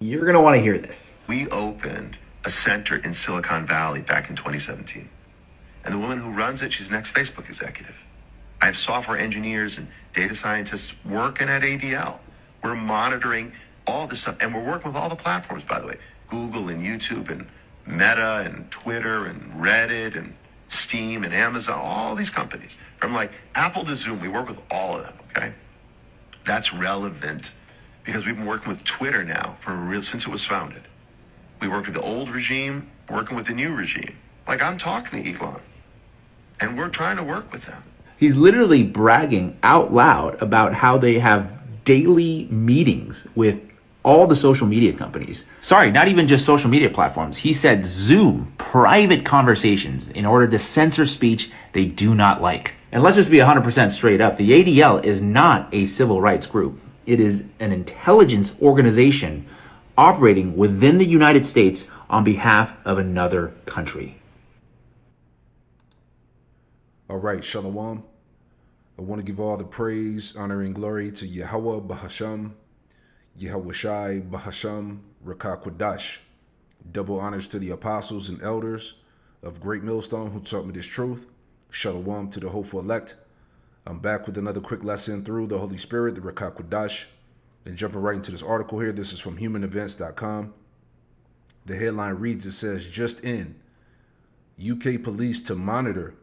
You're going to want to hear this. We opened a center in Silicon Valley back in 2017. And the woman who runs it, she's an ex-Facebook executive. I have software engineers and data scientists working at ADL. We're monitoring all this stuff. And we're working with all the platforms, by the way. Google and YouTube and Meta and Twitter and Reddit and Steam and Amazon, all these companies. From like Apple to Zoom, we work with all of them, okay? That's relevant because we've been working with Twitter now since it was founded. We worked with the old regime, working with the new regime. Like I'm talking to Elon, and we're trying to work with them. He's literally bragging out loud about how they have daily meetings with all the social media companies. Sorry, not even just social media platforms. He said Zoom, private conversations in order to censor speech they do not like. And let's just be 100% straight up. The ADL is not a civil rights group. It is an intelligence organization operating within the United States on behalf of another country. All right, Shalom. I want to give all the praise, honor, and glory to Yahweh Bahasham, Yahweh Shai Bahasham, Rakah Kwadash. Double honors to the apostles and elders of Great Millstone who taught me this truth. Shalom to the hopeful elect. I'm back with another quick lesson through the Holy Spirit, the Rakah Kwadash. And jumping right into this article here, this is from humanevents.com. The headline reads, it says, just in, UK police to monitor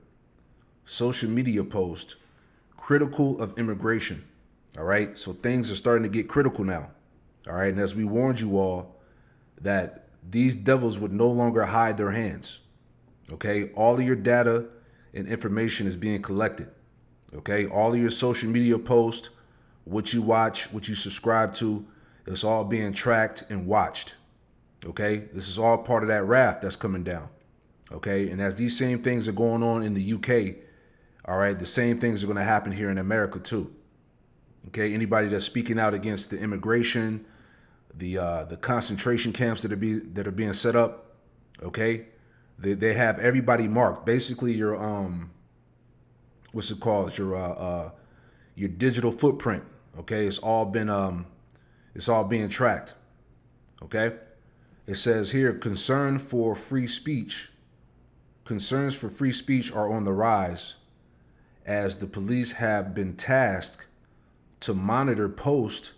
social media post critical of immigration. All right, so things are starting to get critical now. All right, and as we warned you all that these devils would no longer hide their hands. Okay, all of your data and information is being collected. Okay, all of your social media posts, what you watch, what you subscribe to, it's all being tracked and watched. Okay, this is all part of that wrath that's coming down. Okay, and as these same things are going on in the UK, all right, the same things are going to happen here in America too. Okay, anybody that's speaking out against the immigration, the concentration camps that are being set up, okay, they have everybody marked. Basically, your what's it called? Your digital footprint. Okay, it's all being tracked. Okay, it says here, concerns for free speech are on the rise, as the police have been tasked to monitor posts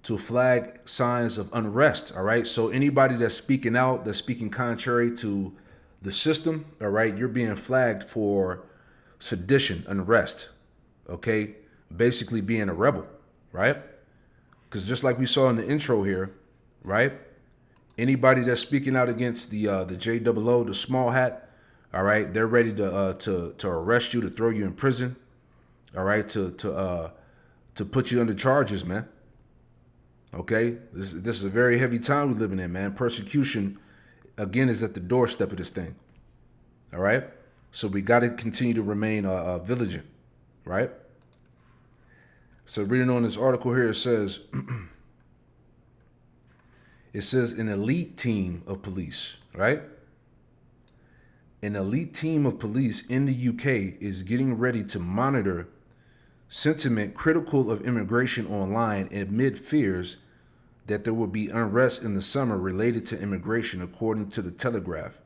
to flag signs of unrest. All right. So anybody that's speaking out, that's speaking contrary to the system, all right, you're being flagged for sedition, unrest. Okay. Basically being a rebel, right? Because just like we saw in the intro here, right? Anybody that's speaking out against the JOO, the small hat, all right, they're ready to arrest you, to throw you in prison, all right, to put you under charges, man. Okay, this is a very heavy time we're living in, man. Persecution, again, is at the doorstep of this thing. All right, so we got to continue to remain vigilant, right? So reading on this article here, it says, an elite team of police, right? An elite team of police in the UK is getting ready to monitor sentiment critical of immigration online amid fears that there will be unrest in the summer related to immigration, according to the Telegraph.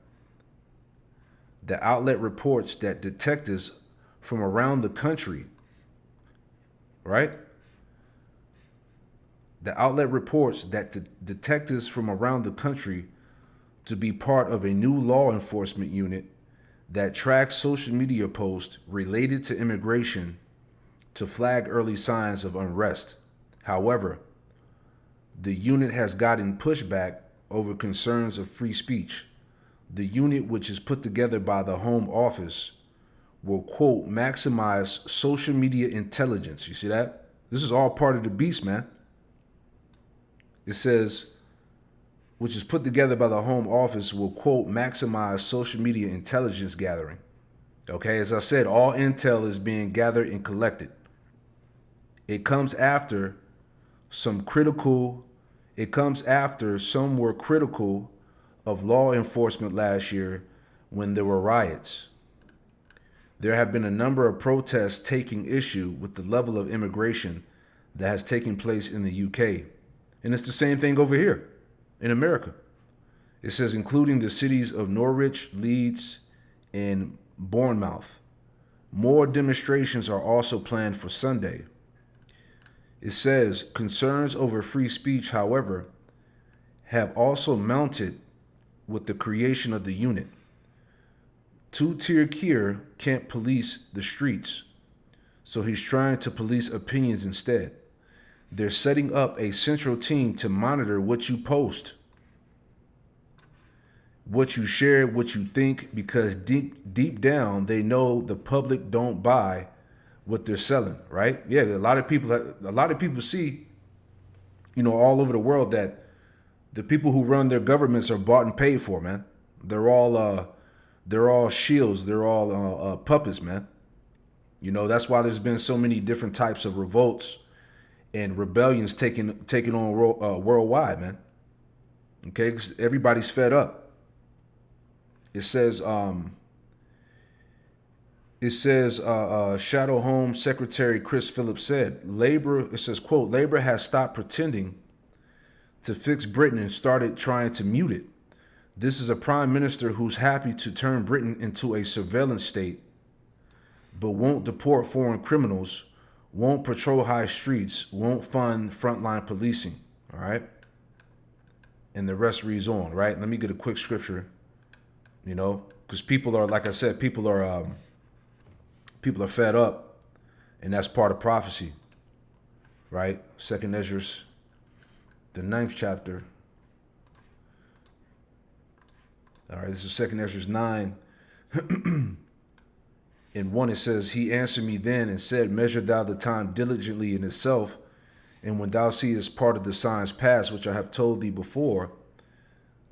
The outlet reports that detectives from around the country, right? The outlet reports that the detectives from around the country to be part of a new law enforcement unit that tracks social media posts related to immigration to flag early signs of unrest. However, the unit has gotten pushback over concerns of free speech. The unit, which is put together by the Home Office, will, quote, maximize social media intelligence. You see that? This is all part of the beast, man. It says, which is put together by the Home Office, will, quote, maximize social media intelligence gathering. Okay, as I said, all intel is being gathered and collected. It comes after some were critical of law enforcement last year when there were riots. There have been a number of protests taking issue with the level of immigration that has taken place in the UK. And it's the same thing over here. in America. It says, including the cities of Norwich, Leeds, and Bournemouth. More demonstrations are also planned for Sunday. It says, concerns over free speech, however, have also mounted with the creation of the unit. Two-tier Kier can't police the streets, so he's trying to police opinions instead. They're setting up a central team to monitor what you post, what you share, what you think, because deep down they know the public don't buy what they're selling, right? Yeah, a lot of people see, all over the world that the people who run their governments are bought and paid for, man. They're all shields, they're all puppets, man. That's why there's been so many different types of revolts and rebellions taking on worldwide, man. Okay, 'cause everybody's fed up. It says, Shadow Home Secretary Chris Phillips said, it says, quote, Labor has stopped pretending to fix Britain and started trying to mute it. This is a prime minister who's happy to turn Britain into a surveillance state, but won't deport foreign criminals, won't patrol high streets, won't fund frontline policing. All right. And the rest reads on, right? Let me get a quick scripture, because people are, like I said, people are fed up, and that's part of prophecy, right? 2nd Ezra, the 9th chapter. All right, this is 2nd Ezra 9. In 1, it says, he answered me then and said, measure thou the time diligently in itself, and when thou seest part of the signs pass, which I have told thee before,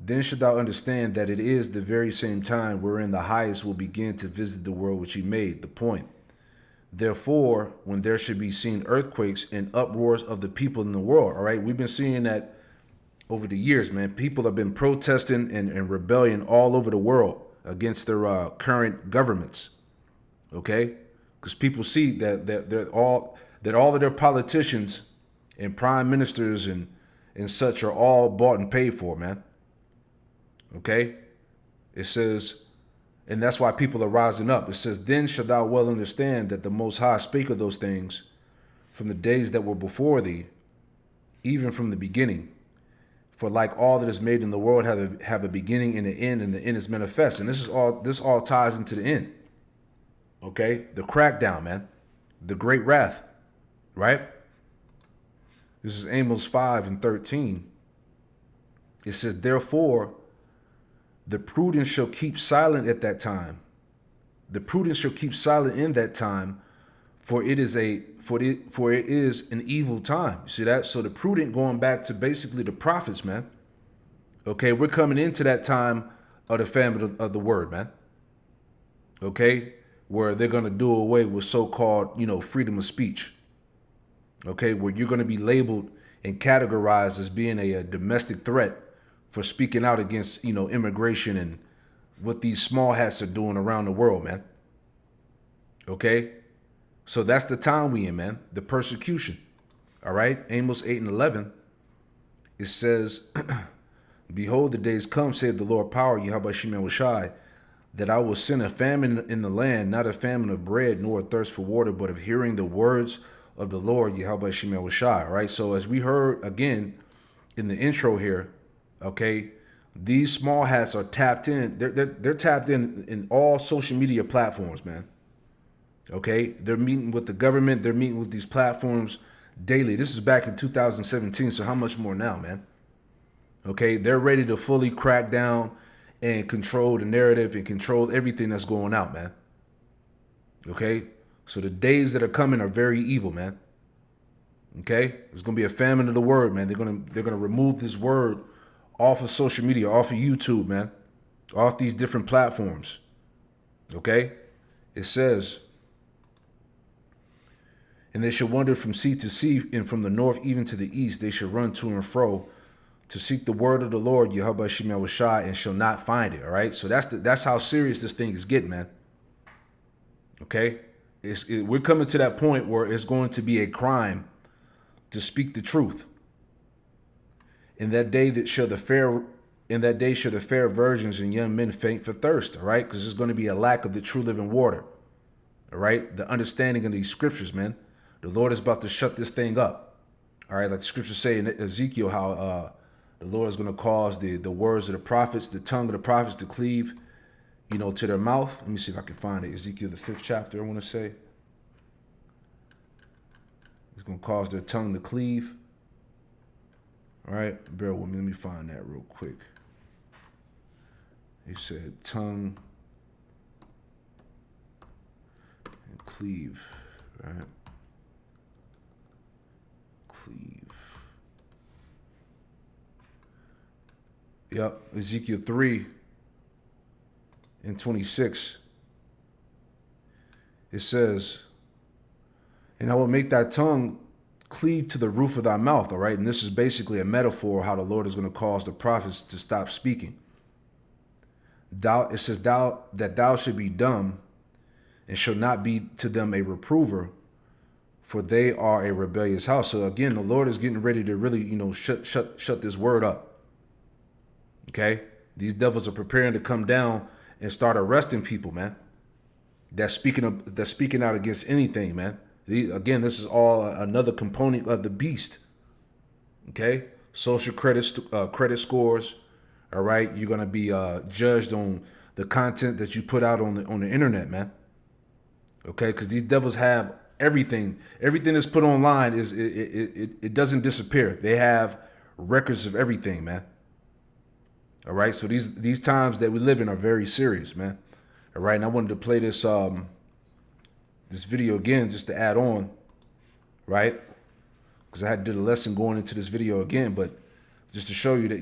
then shalt thou understand that it is the very same time wherein the highest will begin to visit the world which he made. The point. Therefore, when there should be seen earthquakes and uproars of the people in the world, all right, we've been seeing that over the years, man. People have been protesting and rebellion all over the world against their current governments, okay? Because people see that all of their politicians and prime ministers and such are all bought and paid for, man. Okay? It says, and that's why people are rising up. It says, then shalt thou well understand that the Most High spake of those things from the days that were before thee, even from the beginning. For like all that is made in the world have a beginning and an end, and the end is manifest. And this all ties into the end. Okay? The crackdown, man. The great wrath. Right? This is Amos 5:13. It says, therefore, the prudent shall keep silent at that time. The prudent shall keep silent in that time, for it is an evil time. You see that? So the prudent, going back to basically the prophets, man. Okay, we're coming into that time of the famine of the word, man. Okay, where they're gonna do away with so-called, freedom of speech. Okay, where you're gonna be labeled and categorized as being a domestic threat for speaking out against, immigration and what these small hats are doing around the world, man. Okay? So that's the time we in, man. The persecution. All right? Amos 8:11. It says, behold, the days come, saith the Lord power, Yahweh Shem Shai, that I will send a famine in the land, not a famine of bread, nor a thirst for water, but of hearing the words of the Lord, Yahweh Shem Shai. All right? So as we heard again in the intro here, okay, these small hats are tapped in. They're tapped in all social media platforms, man. Okay, they're meeting with the government. They're meeting with these platforms daily. This is back in 2017, so how much more now, man? Okay, they're ready to fully crack down and control the narrative and control everything that's going out, man. Okay, so the days that are coming are very evil, man. Okay, there's gonna be a famine of the word, man. They're gonna remove this word off of social media, off of YouTube, man, off these different platforms. Okay? It says, and they shall wander from sea to sea, and from the north even to the east, they shall run to and fro to seek the word of the Lord, Yahweh Shem Shai, and shall not find it. All right? So that's how serious this thing is getting, man. Okay? We're coming to that point where it's going to be a crime to speak the truth. In that day that shall the fair in that day shall the fair virgins and young men faint for thirst, all right? Because there's going to be a lack of the true living water. All right? The understanding of these scriptures, man. The Lord is about to shut this thing up. All right, like the scriptures say in Ezekiel, how the Lord is going to cause the words of the prophets, the tongue of the prophets to cleave, to their mouth. Let me see if I can find it. Ezekiel, the 5th chapter, I want to say. It's going to cause their tongue to cleave. All right, bear with me. Let me find that real quick. He said tongue and cleave, right? Cleave. Yep, Ezekiel 3:26. It says, and I will make thy tongue cleave to the roof of thy mouth, all right? And this is basically a metaphor how the Lord is going to cause the prophets to stop speaking. It says, thou should be dumb and shall not be to them a reprover, for they are a rebellious house. So again, the Lord is getting ready to really, shut this word up. Okay? These devils are preparing to come down and start arresting people, man. That's speaking out against anything, man. Again, this is all another component of the beast. Okay? Social credit scores. All right? You're going to be judged on the content that you put out on the internet, man. Okay? Because these devils have everything. Everything that's put online it doesn't disappear. They have records of everything, man. All right? So these times that we live in are very serious, man. All right? And I wanted to play this this video again just to add on, right? Because I did a lesson going into this video again, but just to show you that,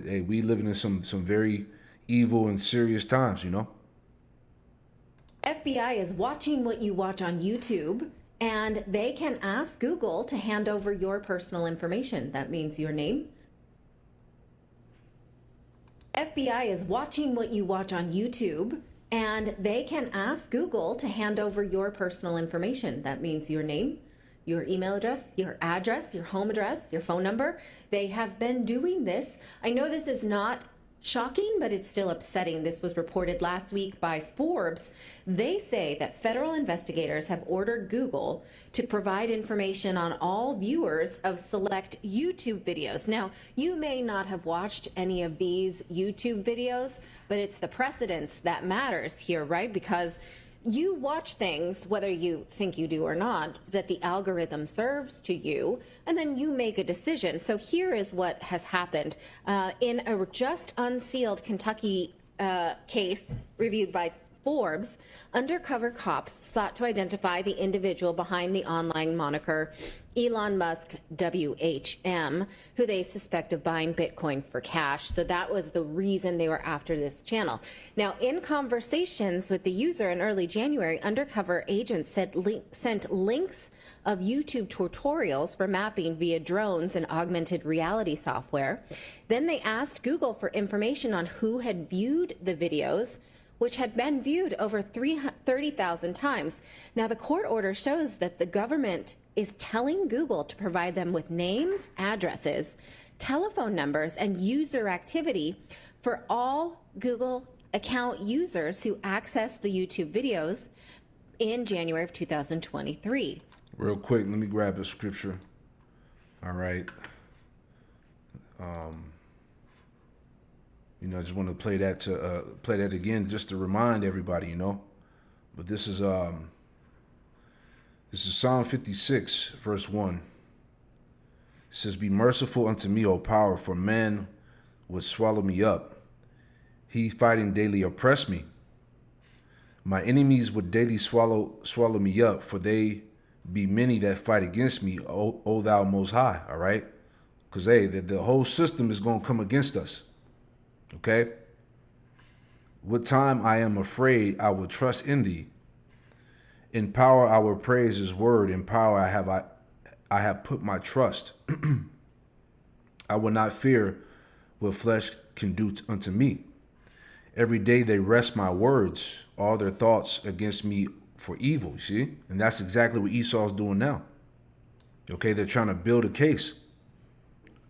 hey, we living in some very evil and serious times, FBI is watching what you watch on YouTube, and they can ask Google to hand over your personal information. That means your name. FBI is watching what you watch on YouTube, and they can ask Google to hand over your personal information. That means your name, your email address, your home address, your phone number. They have been doing this. I know this is not shocking, but it's still upsetting. This was reported last week by Forbes. They say that federal investigators have ordered Google to provide information on all viewers of select YouTube videos. Now, you may not have watched any of these YouTube videos, but it's the precedence that matters here, right? Because you watch things, whether you think you do or not, that the algorithm serves to you, and then you make a decision. So here is what has happened. In a just unsealed Kentucky case reviewed by Forbes, undercover cops sought to identify the individual behind the online moniker Elon Musk WHM, who they suspect of buying Bitcoin for cash. So that was the reason they were after this channel. Now, in conversations with the user in early January, undercover agents sent links of YouTube tutorials for mapping via drones and augmented reality software. Then they asked Google for information on who had viewed the videos, which had been viewed over 30,000 times. Now, the court order shows that the government is telling Google to provide them with names, addresses, telephone numbers, and user activity for all Google account users who access the YouTube videos in January of 2023. Real quick, let me grab a scripture. All right. I just want to play that again, just to remind everybody, But this is Psalm 56, verse 1. It says, "Be merciful unto me, O power, for man would swallow me up. He fighting daily oppress me. My enemies would daily swallow me up, for they be many that fight against me, O thou most high." All right? Because, hey, the whole system is going to come against us. Okay? "What time I am afraid, I will trust in thee. In power I will praise his word. In power I have put my trust. I will not fear what flesh can do unto me. Every day they wrest my words, all their thoughts against me for evil." You see? And that's exactly what Esau's doing now. Okay? They're trying to build a case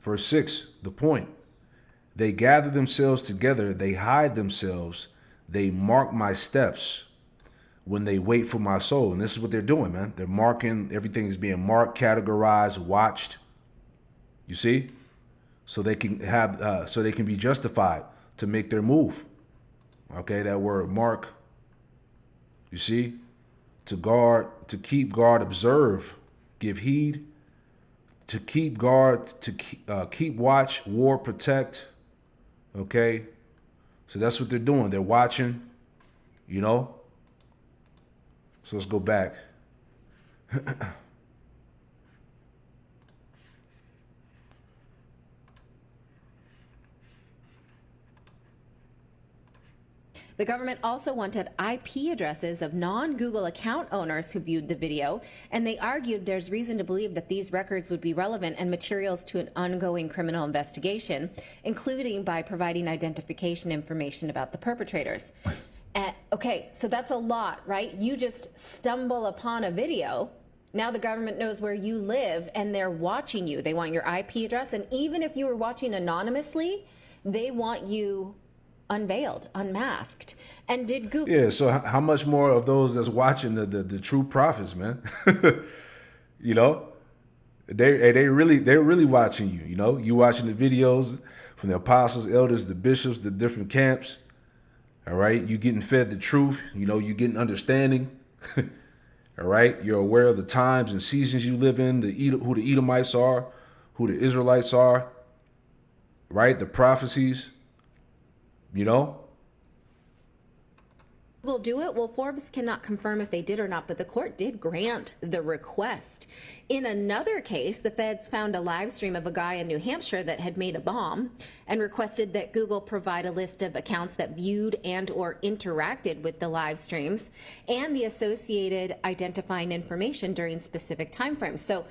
Verse 6, the point. They gather themselves together, they hide themselves, they mark my steps when they wait for my soul. And this is what they're doing, man. They're marking, everything is being marked, categorized, watched. You see? So they can have, so they can be justified to make their move. Okay, that word mark. You see? To guard, to keep guard, observe, give heed, to keep guard, to keep watch, war, protect. Okay, so that's what they're doing. They're watching, you know. So let's go back. The government also wanted IP addresses of non-Google account owners who viewed the video, and they argued there's reason to believe that these records would be relevant and materials to an ongoing criminal investigation, including by providing identification information about the perpetrators. Okay, so that's a lot, right? You just stumble upon a video. Now the government knows where you live, and they're watching you. They want your IP address, and even if you were watching anonymously, they want you unveiled, unmasked. And did Google? Yeah. So how much more of those that's watching the true prophets, man? You know, they're really watching you. You know, you watching the videos from the apostles, elders, the bishops, the different camps. All right, you getting fed the truth. You know, you getting understanding. All right, you're aware of the times and seasons you live in, who the Edomites are, who the Israelites are. Right, the prophecies. You know? Will do it? Well, Forbes cannot confirm if they did or not, but the court did grant the request. In another case, the feds found a live stream of a guy in New Hampshire that had made a bomb and requested that Google provide a list of accounts that viewed and or interacted with the live streams and the associated identifying information during specific timeframes. So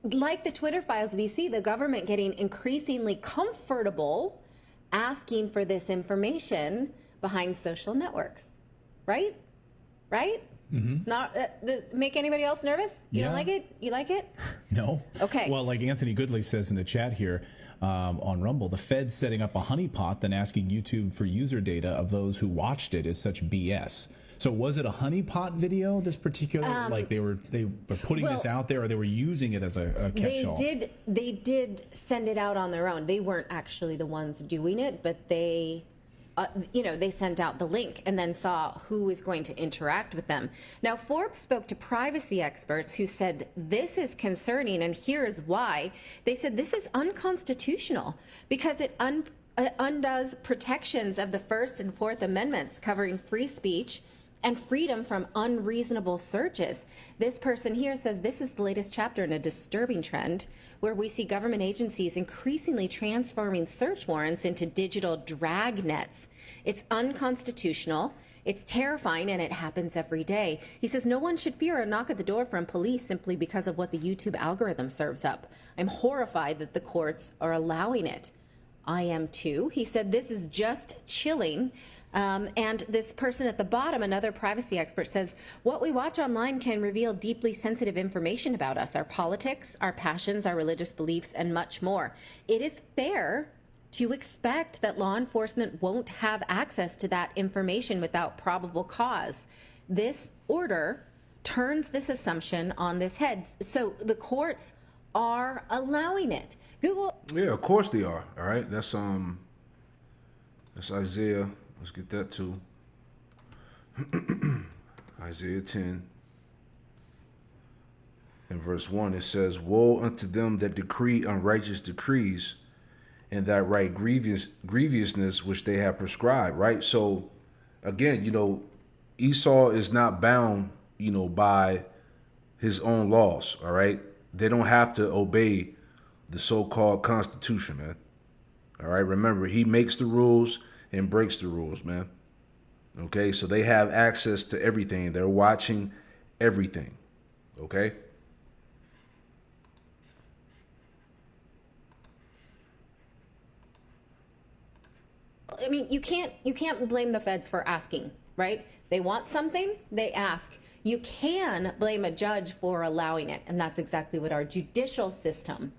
like the Twitter files, we see the government getting increasingly comfortable asking for this information behind social networks, right? Right? Mm-hmm. It's not make anybody else nervous? You don't like it? You like it? No. Okay. Well, like Anthony Goodley says in the chat here on Rumble, the Fed's setting up a honeypot, then asking YouTube for user data of those who watched it is such BS. So was it a honeypot video? This particular, like they were putting this out there, or they were using it as a catch-all? They did send it out on their own. They weren't actually the ones doing it, but they, they sent out the link and then saw who was going to interact with them. Now, Forbes spoke to privacy experts who said this is concerning, and here's why. They said this is unconstitutional because it undoes protections of the First and Fourth Amendments covering free speech and freedom from unreasonable searches. This person here says this is the latest chapter in a disturbing trend where we see government agencies increasingly transforming search warrants into digital drag nets. It's unconstitutional, it's terrifying, and it happens every day. He says no one should fear a knock at the door from police simply because of what the YouTube algorithm serves up. I'm horrified that the courts are allowing it. I am too. He said this is just chilling. And this person at the bottom, another privacy expert, says, what we watch online can reveal deeply sensitive information about us, our politics, our passions, our religious beliefs, and much more. It is fair to expect that law enforcement won't have access to that information without probable cause. This order turns this assumption on this head. So the courts are allowing it. Google. Yeah, of course they are. All right. That's Isaiah. Let's get that too. Isaiah 10 and verse 1, it says, woe unto them that decree unrighteous decrees and that write grievousness which they have prescribed, right? So again, Esau is not bound, by his own laws, all right? They don't have to obey the so-called Constitution, man. All right, remember, he makes the rules and breaks the rules, man. Okay, so they have access to everything. They're watching everything. Okay? I mean, you can't blame the feds for asking, right? They want something, they ask. You can blame a judge for allowing it, and that's exactly what our judicial system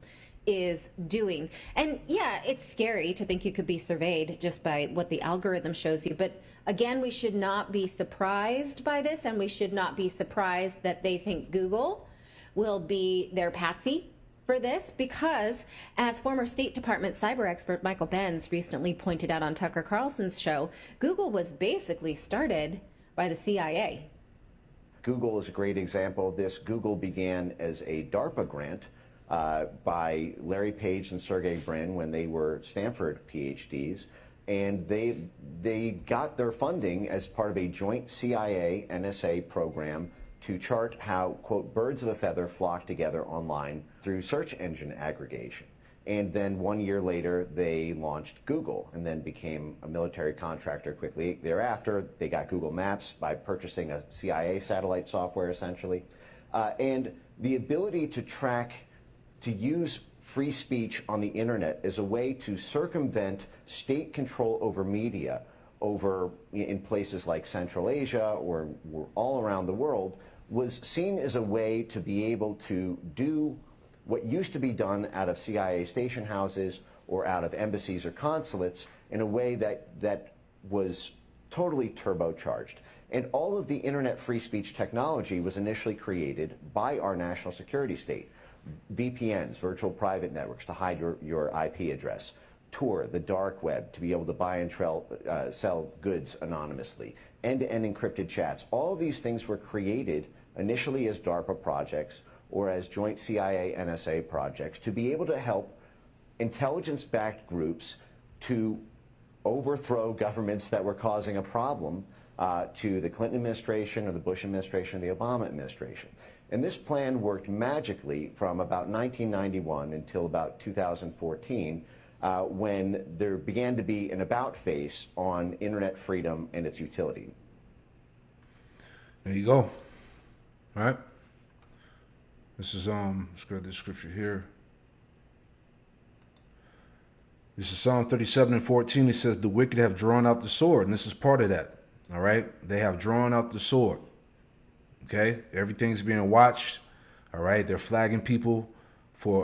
is doing. And yeah, it's scary to think you could be surveyed just by what the algorithm shows you. But again, we should not be surprised by this, and we should not be surprised that they think Google will be their patsy for this, because as former State Department cyber expert Michael Benz recently pointed out on Tucker Carlson's show, Google was basically started by the CIA. Google is a great example of this. Google began as a DARPA grant by Larry Page and Sergey Brin when they were Stanford PhDs. And they got their funding as part of a joint CIA-NSA program to chart how, quote, birds of a feather flock together online through search engine aggregation. And then 1 year later, they launched Google and then became a military contractor quickly thereafter. They got Google Maps by purchasing a CIA satellite software, essentially. And the ability to to use free speech on the internet as a way to circumvent state control over media in places like Central Asia or all around the world was seen as a way to be able to do what used to be done out of CIA station houses or out of embassies or consulates in a way that was totally turbocharged. And all of the internet free speech technology was initially created by our national security state. VPNs, virtual private networks, to hide your IP address. Tor, the dark web, to be able to buy and sell goods anonymously. End-to-end encrypted chats. All of these things were created initially as DARPA projects or as joint CIA-NSA projects to be able to help intelligence-backed groups to overthrow governments that were causing a problem to the Clinton administration or the Bush administration or the Obama administration. And this plan worked magically from about 1991 until about 2014, when there began to be an about face on internet freedom and its utility. There you go. All right. This is let's grab this scripture here. This is Psalm 37:14. It says, "The wicked have drawn out the sword," and this is part of that. All right, they have drawn out the sword. Okay, everything's being watched. All right, they're flagging people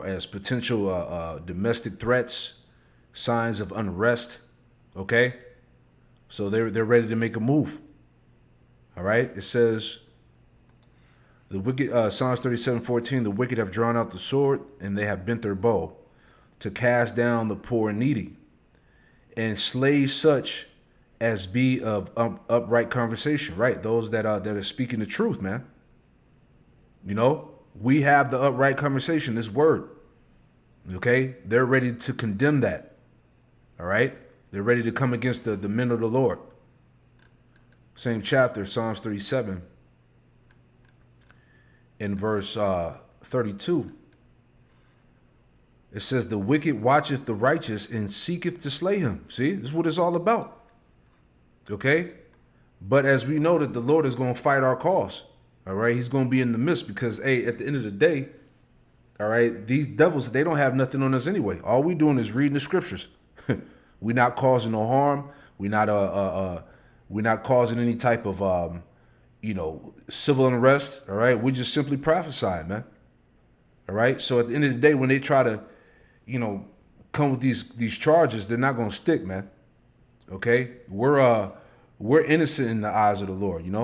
as potential domestic threats, signs of unrest. Okay, so they're ready to make a move. All right, it says, the wicked, Psalms 37:14, "The wicked have drawn out the sword, and they have bent their bow to cast down the poor and needy, and slay such as be of upright conversation." Right, those that are speaking the truth, man. You know, we have the upright conversation, this word. Okay, they're ready to condemn that. All right, they're ready to come against the men of the Lord. Same chapter, Psalms 37, in verse 32. It says, "The wicked watcheth the righteous and seeketh to slay him." See, this is what it's all about. Okay? But as we know that the Lord is going to fight our cause. All right? He's going to be in the midst because, hey, at the end of the day, all right, these devils, they don't have nothing on us anyway. All we doing is reading the scriptures. We're not causing no harm. We're not causing any type of civil unrest. All right? We're just simply prophesying, man. All right? So at the end of the day, when they try to come with these charges, they're not going to stick, man. Okay? We're innocent in the eyes of the Lord, and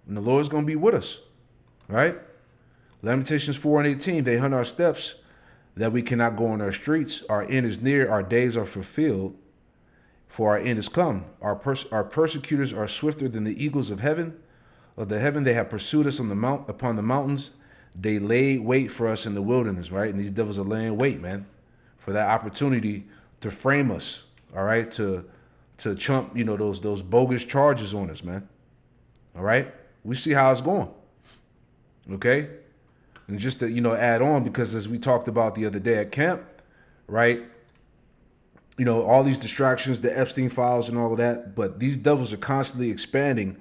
the Lord's going to be with us. Right? Lamentations 4:18, "They hunt our steps, that we cannot go on our streets. Our end is near, our days are fulfilled, for our end is come. Our persecutors are swifter than the eagles of heaven. Of the heaven they have pursued us upon the mountains. They lay wait for us in the wilderness," right? And these devils are laying wait, man, for that opportunity to frame us, all right, to chump, those bogus charges on us, man. All right? We see how it's going. Okay? And just to, add on, because as we talked about the other day at camp, right? All these distractions, the Epstein files and all of that, but these devils are constantly expanding,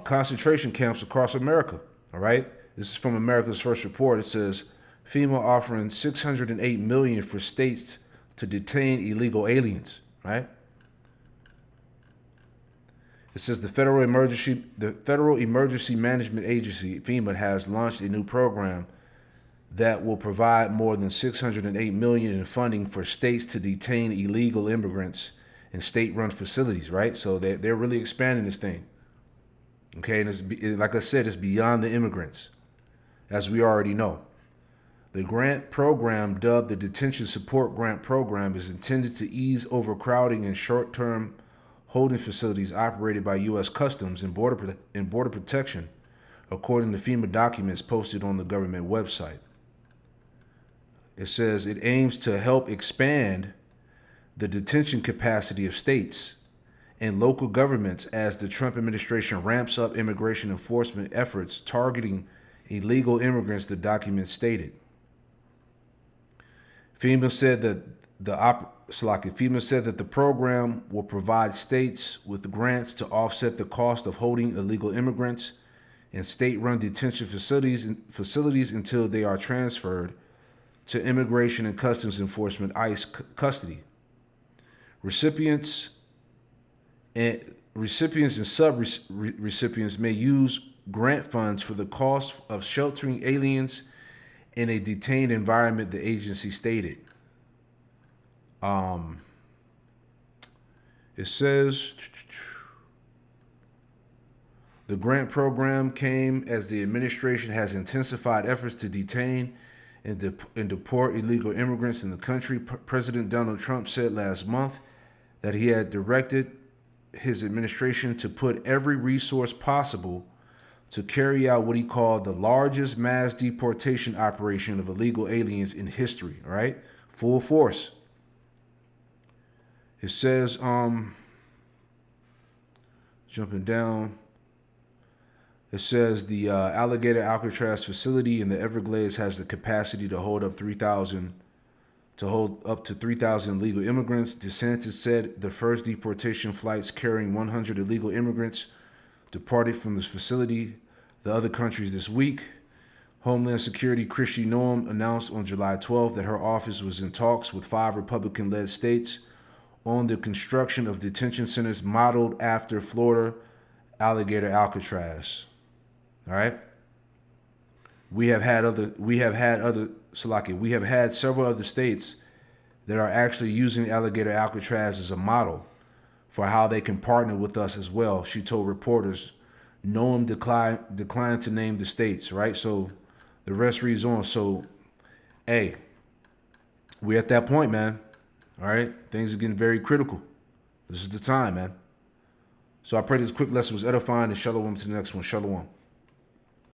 concentration camps across America. All right? This is from America's First Report. It says, FEMA offering $608 million for states to detain illegal aliens. Right? It says the Federal Emergency Management Agency, FEMA, has launched a new program that will provide more than $608 million in funding for states to detain illegal immigrants in state-run facilities, right? So they're really expanding this thing. Okay, and like I said, it's beyond the immigrants, as we already know. The grant program, dubbed the Detention Support Grant Program, is intended to ease overcrowding in short-term holding facilities operated by U.S. Customs and Border Protection, according to FEMA documents posted on the government website. It says it aims to help expand the detention capacity of states and local governments as the Trump administration ramps up immigration enforcement efforts targeting illegal immigrants, the document stated. FEMA said that the program will provide states with grants to offset the cost of holding illegal immigrants in state-run detention facilities until they are transferred to Immigration and Customs Enforcement ICE custody. Recipients and sub-recipients may use grant funds for the cost of sheltering aliens in a detained environment, the agency stated. It says the grant program came as the administration has intensified efforts to detain and deport illegal immigrants in the country. President Donald Trump said last month that he had directed his administration to put every resource possible to carry out what he called the largest mass deportation operation of illegal aliens in history, right? Full force. It says, jumping down, it says the Alligator Alcatraz facility in the Everglades has the capacity to hold up to 3,000 illegal immigrants. DeSantis said the first deportation flights carrying 100 illegal immigrants departed from this facility. The other countries this week. Homeland Security Kristi Noem announced on July 12th that her office was in talks with 5 Republican-led states on the construction of detention centers modeled after Florida Alligator Alcatraz. All right. We have had several other states that are actually using Alligator Alcatraz as a model for how they can partner with us as well. She told reporters. Noam declined to name the states, right? So the rest reads on. So, hey, we're at that point, man. All right? Things are getting very critical. This is the time, man. So I pray this quick lesson was edifying, and shalom to the next one. Shalom.